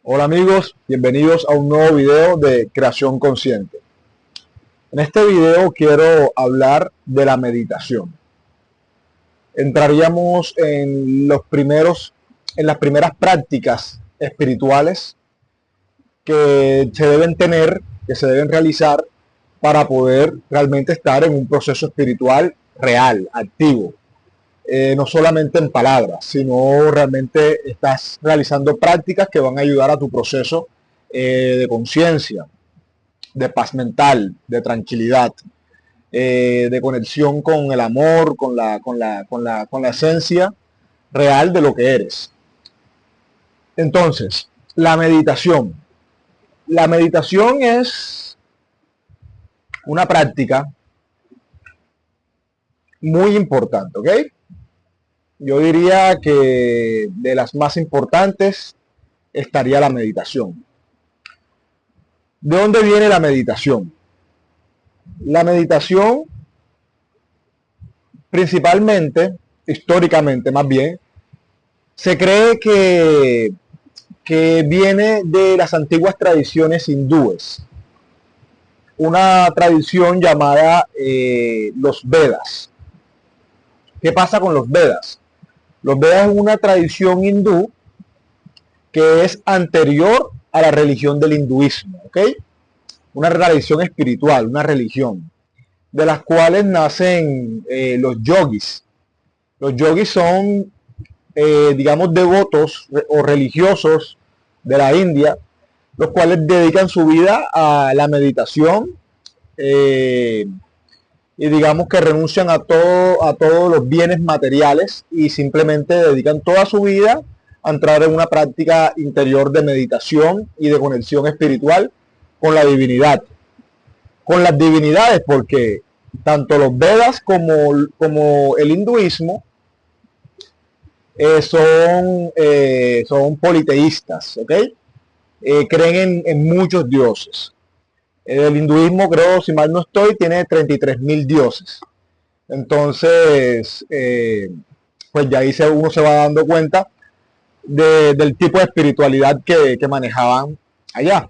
Hola amigos, bienvenidos a un nuevo video de Creación Consciente. En este video quiero hablar de la meditación. Entraríamos en las primeras prácticas espirituales que se deben tener, que se deben realizar para poder realmente estar en un proceso espiritual real, activo. No solamente en palabras, sino realmente estás realizando prácticas que van a ayudar a tu proceso de conciencia, de paz mental, de tranquilidad, de conexión con el amor, con la esencia real de lo que eres. Entonces, la meditación. La meditación es una práctica muy importante, ¿ok? Yo diría que de las más importantes estaría la meditación. ¿De dónde viene la meditación? La meditación, principalmente, históricamente más bien, se cree que viene de las antiguas tradiciones hindúes, una tradición llamada los Vedas. ¿Qué pasa con los Vedas? Los Vedas es una tradición hindú que es anterior a la religión del hinduismo, ¿ok? Una tradición espiritual, una religión, de las cuales nacen los yogis. Los yogis son, digamos, devotos o religiosos de la India, los cuales dedican su vida a la meditación y digamos que renuncian a todos los bienes materiales y simplemente dedican toda su vida a entrar en una práctica interior de meditación y de conexión espiritual con la divinidad. Con las divinidades, porque tanto los Vedas como el hinduismo son politeístas, ¿ok? Creen en muchos dioses. El hinduismo, creo, si mal no estoy, tiene 33.000 dioses. Entonces, pues ya ahí uno se va dando cuenta del tipo de espiritualidad que manejaban allá,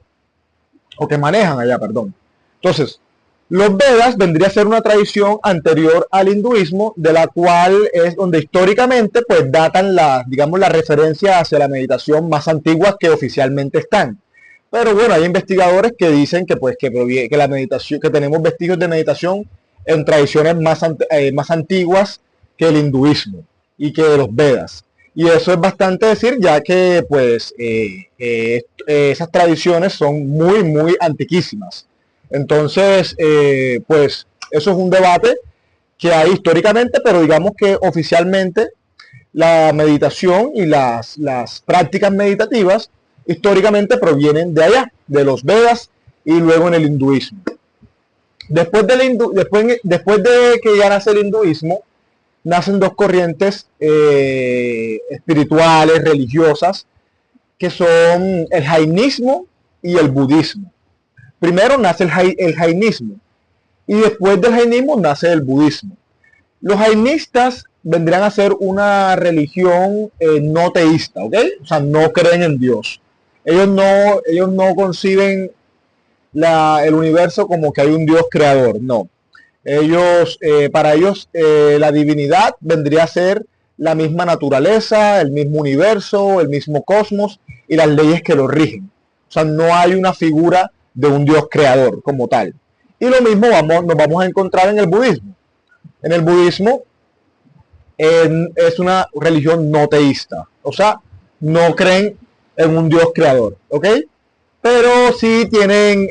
o que manejan allá, perdón. Entonces, los Vedas vendría a ser una tradición anterior al hinduismo, de la cual es donde históricamente pues datan digamos, la referencia hacia la meditación más antiguas que oficialmente están. Pero bueno, hay investigadores que dicen que la meditación, que tenemos vestigios de meditación en tradiciones más antiguas que el hinduismo y que de los Vedas. Y eso es bastante decir, ya que pues esas tradiciones son muy, muy antiquísimas. Entonces, pues eso es un debate que hay históricamente, pero digamos que oficialmente la meditación y las prácticas meditativas históricamente provienen de allá, de los Vedas y luego en el hinduismo. Después de que ya nace el hinduismo, nacen dos corrientes espirituales, religiosas, que son el jainismo y el budismo. Primero nace el jainismo y después del jainismo nace el budismo. Los jainistas vendrían a ser una religión no teísta, ¿ok? O sea, no creen en Dios. Ellos no conciben el universo como que hay un Dios creador, no. Para ellos, la divinidad vendría a ser la misma naturaleza, el mismo universo, el mismo cosmos y las leyes que lo rigen. O sea, no hay una figura de un Dios creador como tal. Y lo mismo nos vamos a encontrar en el budismo. En el budismo es una religión no teísta. O sea, no creen en un Dios creador. ¿Ok? Pero sí tienen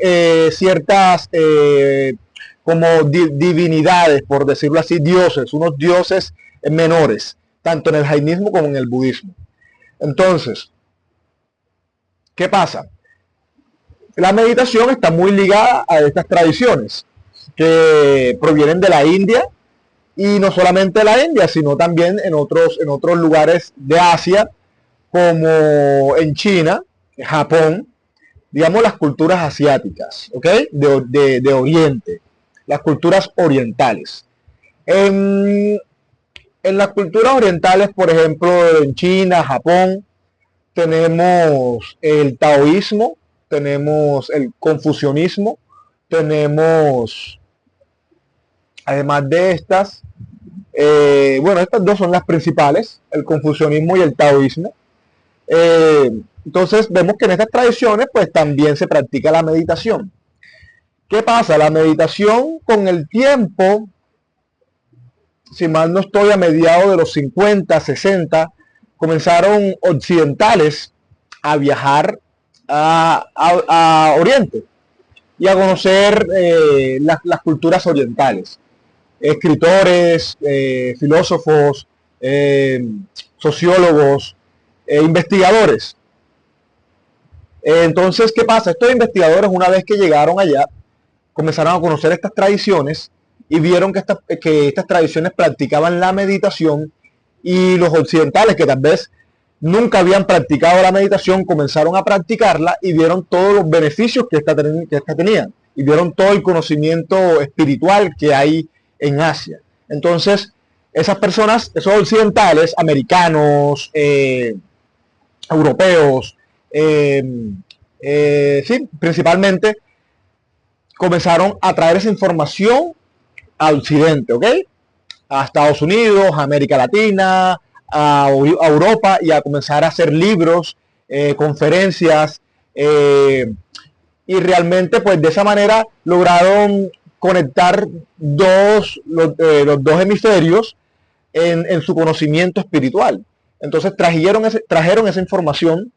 ciertas como divinidades, por decirlo así, dioses, unos dioses menores, tanto en el jainismo como en el budismo. Entonces, ¿qué pasa? La meditación está muy ligada a estas tradiciones que provienen de la India y no solamente de la India, sino también en otros lugares de Asia, como en China, Japón, digamos las culturas asiáticas, ¿ok? De Oriente, las culturas orientales. En las culturas orientales, por ejemplo, en China, Japón, tenemos el taoísmo, tenemos el confucianismo, tenemos, además de estas, bueno, estas dos son las principales, el confucianismo y el taoísmo. Entonces vemos que en estas tradiciones pues también se practica la meditación. ¿Qué pasa? La meditación con el tiempo, si mal no estoy, a mediados de los 50, 60, comenzaron occidentales a viajar a Oriente y a conocer las culturas orientales. Escritores, filósofos, sociólogos, investigadores. Entonces, ¿qué pasa? Estos investigadores, una vez que llegaron allá, comenzaron a conocer estas tradiciones y vieron que estas tradiciones practicaban la meditación, y los occidentales, que tal vez nunca habían practicado la meditación, comenzaron a practicarla y vieron todos los beneficios que esta tenía, y vieron todo el conocimiento espiritual que hay en Asia. Entonces, esas personas, esos occidentales, americanos, europeos, sí, principalmente, comenzaron a traer esa información a Occidente, ¿ok? A Estados Unidos, a América Latina, a Europa, y a comenzar a hacer libros, conferencias, y realmente pues de esa manera lograron conectar los dos hemisferios en su conocimiento espiritual. Entonces trajeron esa información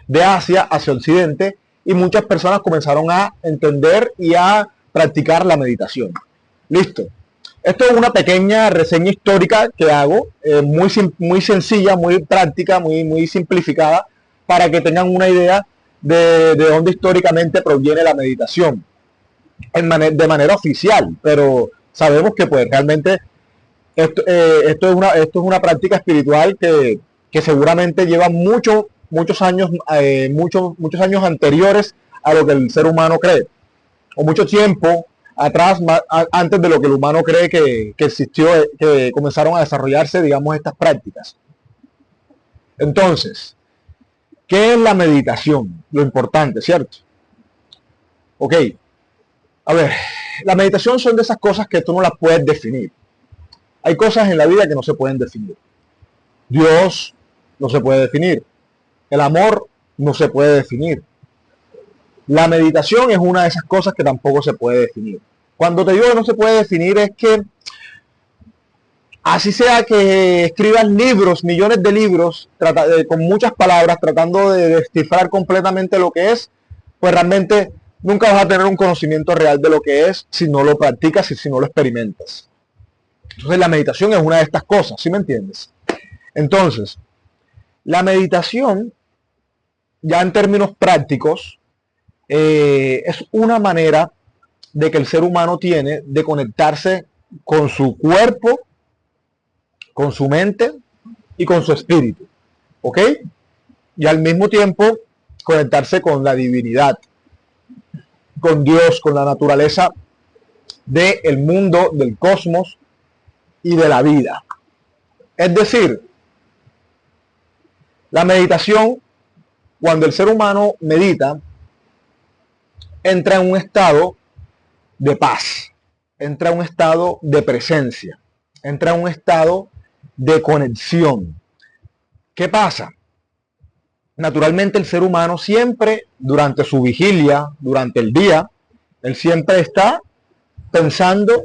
de Asia hacia Occidente, y muchas personas comenzaron a entender y a practicar la meditación. Listo. Esto es una pequeña reseña histórica que hago, muy sencilla, muy práctica, muy simplificada, para que tengan una idea de dónde históricamente proviene la meditación, de manera oficial, pero sabemos que pues realmente esto es una práctica espiritual que seguramente lleva muchos años, muchos años anteriores a lo que el ser humano cree, o mucho tiempo atrás, antes de lo que el humano cree que existió, que comenzaron a desarrollarse, digamos, estas prácticas. Entonces, ¿qué es la meditación? Lo importante, ¿cierto? Ok, a ver, la meditación son de esas cosas que tú no las puedes definir. Hay cosas en la vida que no se pueden definir. Dios no se puede definir. El amor no se puede definir. La meditación es una de esas cosas que tampoco se puede definir. Cuando te digo que no se puede definir, es que así sea que escribas libros, millones de libros, con muchas palabras, tratando de descifrar completamente lo que es, pues realmente nunca vas a tener un conocimiento real de lo que es si no lo practicas y si no lo experimentas. Entonces la meditación es una de estas cosas, ¿sí me entiendes? Entonces, la meditación, ya en términos prácticos, es una manera de que el ser humano tiene de conectarse con su cuerpo, con su mente y con su espíritu, ¿ok? Y al mismo tiempo conectarse con la divinidad, con Dios, con la naturaleza del mundo, del cosmos y de la vida. Es decir, la meditación, cuando el ser humano medita, entra en un estado de paz, entra en un estado de presencia, entra en un estado de conexión. ¿Qué pasa? Naturalmente el ser humano siempre, durante su vigilia, durante el día, él siempre está pensando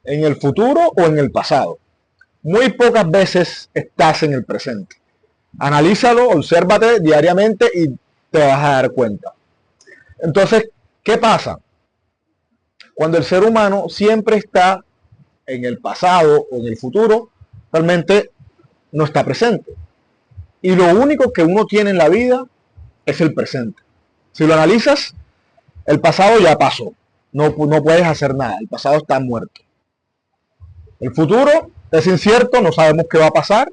en el futuro o en el pasado. Muy pocas veces estás en el presente. Analízalo, obsérvate diariamente y te vas a dar cuenta. Entonces, ¿qué pasa? Cuando el ser humano siempre está en el pasado o en el futuro, realmente no está presente. Y lo único que uno tiene en la vida es el presente. Si lo analizas, el pasado ya pasó. No puedes hacer nada. El pasado está muerto. El futuro es incierto, no sabemos qué va a pasar.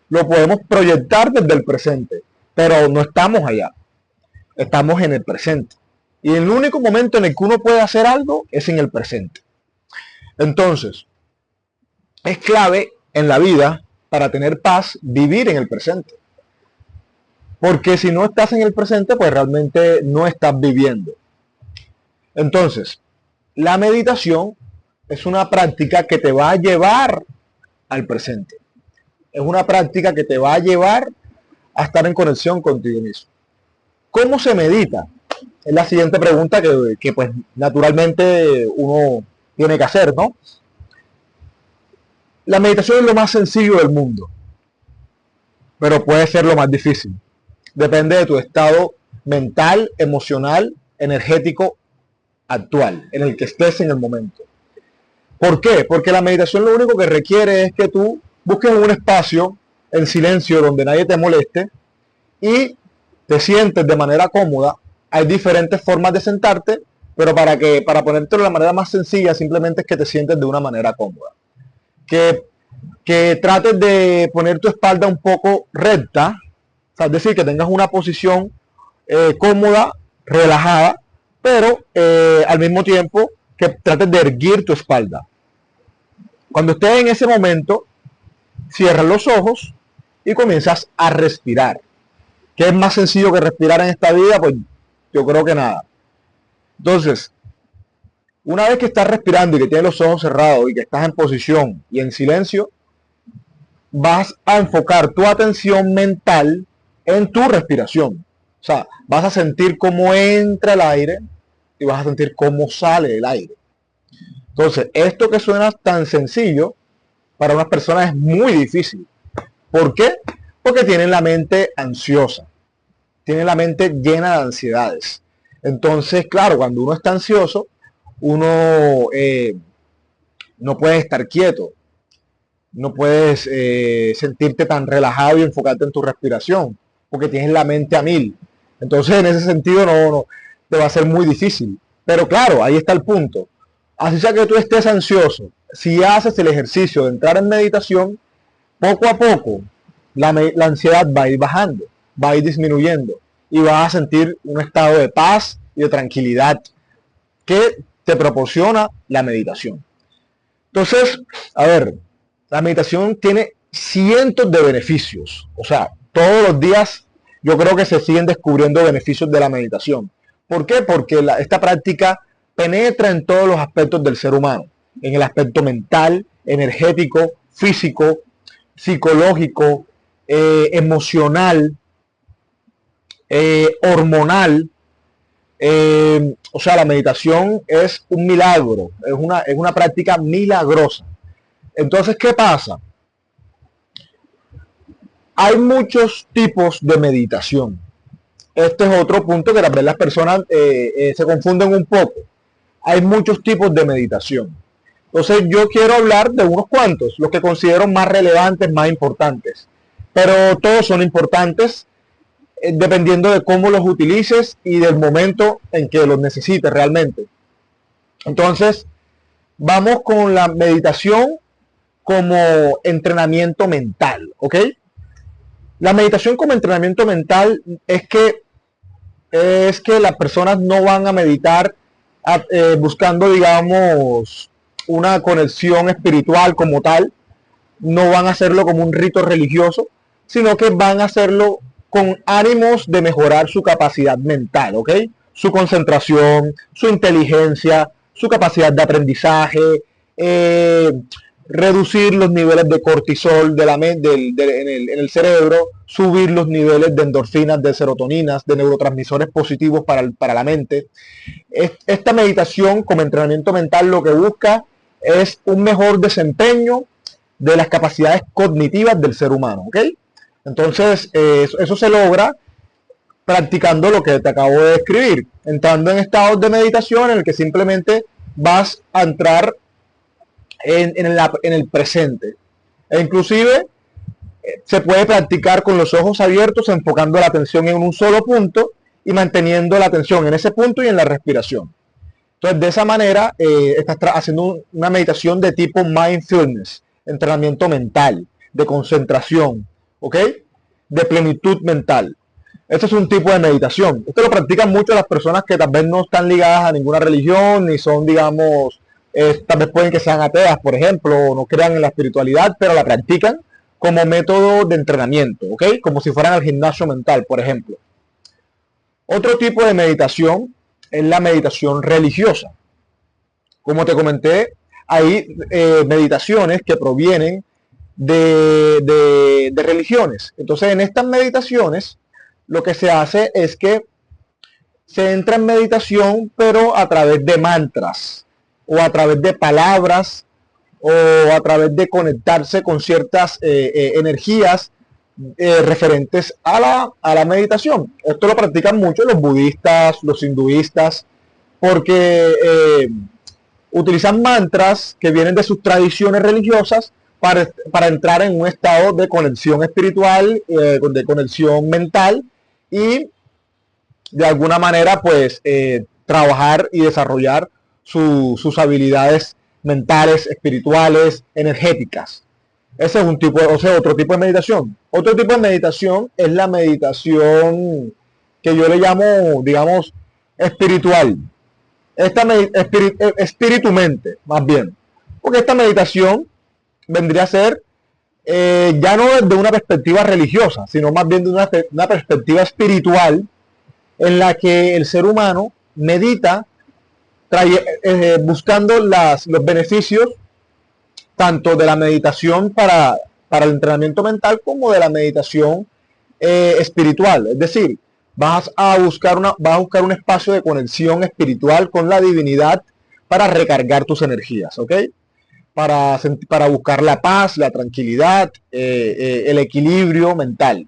Lo podemos proyectar desde el presente, pero no estamos allá. Estamos en el presente. Y el único momento en el que uno puede hacer algo es en el presente. Entonces, es clave en la vida, para tener paz, vivir en el presente. porque si no estás en el presente, pues realmente no estás viviendo. Entonces, la meditación es una práctica que te va a llevar al presente. Es una práctica que te va a llevar a estar en conexión contigo mismo. ¿Cómo se medita? Es la siguiente pregunta que pues naturalmente uno tiene que hacer, ¿no? La meditación es lo más sencillo del mundo, pero puede ser lo más difícil. Depende de tu estado mental, emocional, energético actual, en el que estés en el momento. ¿Por qué? Porque la meditación lo único que requiere es que tú busques un espacio en silencio donde nadie te moleste y te sientes de manera cómoda. Hay diferentes formas de sentarte, pero para ponértelo de la manera más sencilla, simplemente es que te sientes de una manera cómoda. Que trates de poner tu espalda un poco recta, o sea, es decir, que tengas una posición cómoda, relajada, pero al mismo tiempo que trates de erguir tu espalda. Cuando estés en ese momento, cierras los ojos y comienzas a respirar. ¿Qué es más sencillo que respirar en esta vida? Pues yo creo que nada. Entonces, una vez que estás respirando y que tienes los ojos cerrados y que estás en posición y en silencio, vas a enfocar tu atención mental en tu respiración. O sea, vas a sentir cómo entra el aire y vas a sentir cómo sale el aire. Entonces, esto que suena tan sencillo, para unas personas es muy difícil. ¿Por qué? Porque tienen la mente ansiosa, tienen la mente llena de ansiedades. Entonces, claro, cuando uno está ansioso, uno no puede estar quieto, no puedes sentirte tan relajado y enfocarte en tu respiración, porque tienes la mente a mil. Entonces, en ese sentido, no te va a ser muy difícil. Pero claro, ahí está el punto. Así sea que tú estés ansioso, si haces el ejercicio de entrar en meditación, poco a poco la ansiedad va a ir bajando, va a ir disminuyendo y vas a sentir un estado de paz y de tranquilidad que te proporciona la meditación. Entonces, a ver, la meditación tiene cientos de beneficios. O sea, todos los días yo creo que se siguen descubriendo beneficios de la meditación. ¿Por qué? Porque esta práctica penetra en todos los aspectos del ser humano, en el aspecto mental, energético, físico, psicológico, emocional, hormonal. O sea, la meditación es un milagro, es una práctica milagrosa. Entonces, ¿qué pasa? Hay muchos tipos de meditación. Este es otro punto que tal vez las personas se confunden un poco. Hay muchos tipos de meditación. Entonces yo quiero hablar de unos cuantos, los que considero más relevantes, más importantes. Pero todos son importantes dependiendo de cómo los utilices y del momento en que los necesites realmente. Entonces, vamos con la meditación como entrenamiento mental, ¿ok? La meditación como entrenamiento mental es que las personas no van a meditar buscando, digamos, una conexión espiritual como tal, no van a hacerlo como un rito religioso, sino que van a hacerlo con ánimos de mejorar su capacidad mental, ¿ok? Su concentración, su inteligencia, su capacidad de aprendizaje, reducir los niveles de cortisol en el cerebro, subir los niveles de endorfinas, de serotoninas, de neurotransmisores positivos para la mente. Esta meditación como entrenamiento mental lo que busca es un mejor desempeño de las capacidades cognitivas del ser humano, ¿ok? Entonces, eso se logra practicando lo que te acabo de describir, entrando en estados de meditación en el que simplemente vas a entrar en el presente. E inclusive se puede practicar con los ojos abiertos, enfocando la atención en un solo punto y manteniendo la atención en ese punto y en la respiración. Entonces, de esa manera, estás haciendo una meditación de tipo mindfulness, entrenamiento mental, de concentración, ¿ok? De plenitud mental. Este es un tipo de meditación. Esto lo practican mucho las personas que tal vez no están ligadas a ninguna religión, ni son, digamos, tal vez pueden que sean ateas, por ejemplo, o no crean en la espiritualidad, pero la practican como método de entrenamiento, ¿ok? Como si fueran al gimnasio mental, por ejemplo. Otro tipo de meditación es la meditación religiosa. Como te comenté, hay meditaciones que provienen de religiones. Entonces, en estas meditaciones, lo que se hace es que se entra en meditación, pero a través de mantras, o a través de palabras, o a través de conectarse con ciertas energías referentes a la meditación. Esto lo practican mucho los budistas, los hinduistas, porque utilizan mantras que vienen de sus tradiciones religiosas para entrar en un estado de conexión espiritual, de conexión mental y de alguna manera pues trabajar y desarrollar sus habilidades mentales, espirituales, energéticas. Ese es un tipo, o sea, otro tipo de meditación. Otro tipo de meditación es la meditación que yo le llamo, digamos, espiritual. Espíritu mente, más bien. Porque esta meditación vendría a ser ya no desde una perspectiva religiosa, sino más bien de una perspectiva espiritual en la que el ser humano medita buscando los beneficios tanto de la meditación para el entrenamiento mental como de la meditación espiritual. Es decir, vas a buscar un espacio de conexión espiritual con la divinidad para recargar tus energías, ¿ok? Para buscar la paz, la tranquilidad, el equilibrio mental.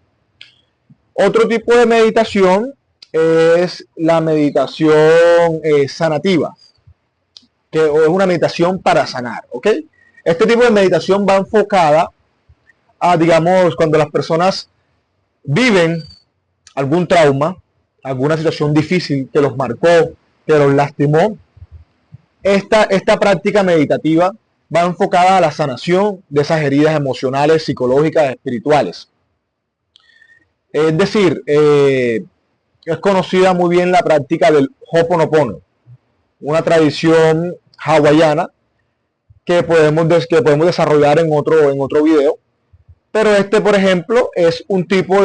Otro tipo de meditación es la meditación sanativa, que es una meditación para sanar, ¿ok? Este tipo de meditación va enfocada a, digamos, cuando las personas viven algún trauma, alguna situación difícil que los marcó, que los lastimó. Esta práctica meditativa va enfocada a la sanación de esas heridas emocionales, psicológicas, espirituales. Es decir, es conocida muy bien la práctica del Ho'oponopono, una tradición hawaiana que podemos desarrollar en otro video. Pero por ejemplo, es un tipo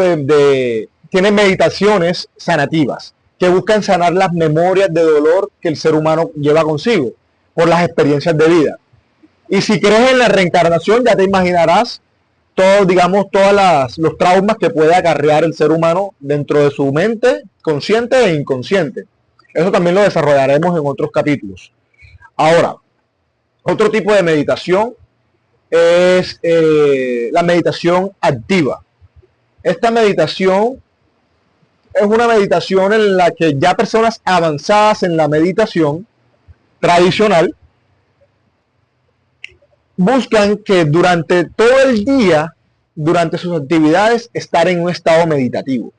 tiene meditaciones sanativas que buscan sanar las memorias de dolor que el ser humano lleva consigo por las experiencias de vida. Y si crees en la reencarnación, ya te imaginarás todos los traumas que puede acarrear el ser humano dentro de su mente, consciente e inconsciente. Eso también lo desarrollaremos en otros capítulos. Ahora, otro tipo de meditación es la meditación activa. Esta meditación es una meditación en la que ya personas avanzadas en la meditación tradicional buscan que durante todo el día, durante sus actividades, estar en un estado meditativo.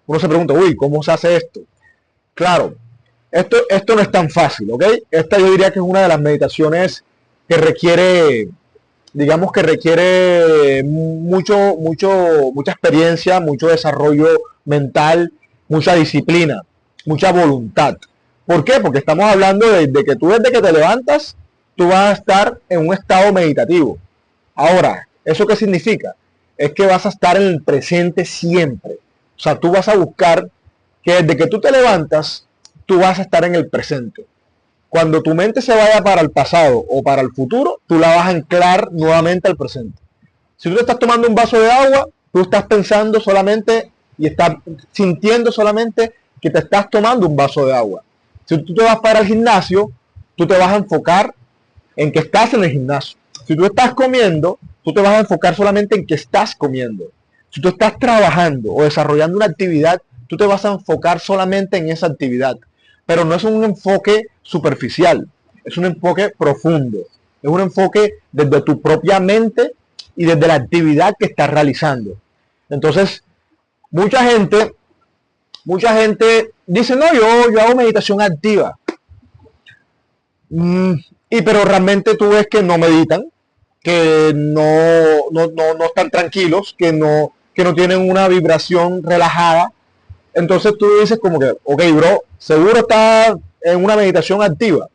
Uno se pregunta, uy, ¿cómo se hace esto? Claro, esto no es tan fácil, ¿ok? Esta yo diría que es una de las meditaciones que requiere, digamos que requiere mucha experiencia, mucho desarrollo mental, mucha disciplina, mucha voluntad. ¿Por qué? Porque estamos hablando de que tú desde que te levantas, tú vas a estar en un estado meditativo. Ahora, ¿eso qué significa? Es que vas a estar en el presente siempre. O sea, tú vas a buscar que desde que tú te levantas, tú vas a estar en el presente. Cuando tu mente se vaya para el pasado o para el futuro, tú la vas a anclar nuevamente al presente. Si tú te estás tomando un vaso de agua, tú estás pensando solamente y estás sintiendo solamente que te estás tomando un vaso de agua. Si tú te vas para el gimnasio, tú te vas a enfocar en que estás en el gimnasio. Si tú estás comiendo, tú te vas a enfocar solamente en que estás comiendo. Si tú estás trabajando o desarrollando una actividad, tú te vas a enfocar solamente en esa actividad. Pero no es un enfoque superficial, es un enfoque profundo. Es un enfoque desde tu propia mente y desde la actividad que estás realizando. Entonces, mucha gente dice, no, yo hago meditación activa. Pero realmente tú ves que no meditan, que no están tranquilos, que no tienen una vibración relajada. Entonces tú dices como que, ok, bro, seguro está en una meditación activa.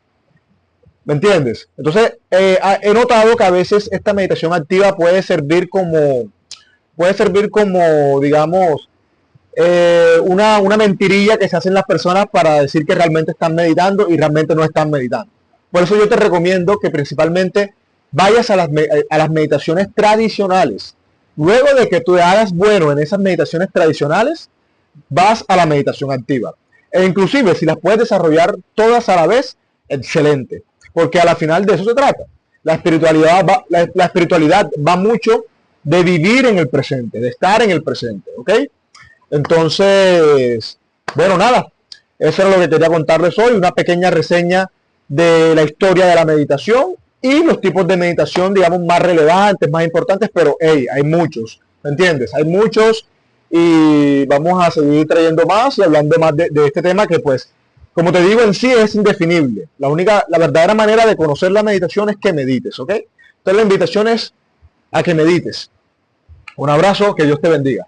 ¿Me entiendes? Entonces, he notado que a veces esta meditación activa puede servir como, digamos, una mentirilla que se hacen las personas para decir que realmente están meditando y realmente no están meditando. Por eso yo te recomiendo que principalmente vayas a las meditaciones tradicionales. Luego de que tú hagas bueno en esas meditaciones tradicionales, vas a la meditación activa. E inclusive, si las puedes desarrollar todas a la vez, excelente. Porque a la final de eso se trata. La espiritualidad va mucho de vivir en el presente, de estar en el presente. ¿Ok? Entonces, bueno, nada. Eso era lo que quería contarles hoy. Una pequeña reseña de la historia de la meditación y los tipos de meditación, digamos, más relevantes, más importantes, pero hey, hay muchos, ¿me entiendes? Hay muchos y vamos a seguir trayendo más y hablando más de este tema que pues, como te digo, en sí es indefinible. La verdadera manera de conocer la meditación es que medites, ¿ok? Entonces la invitación es a que medites. Un abrazo, que Dios te bendiga.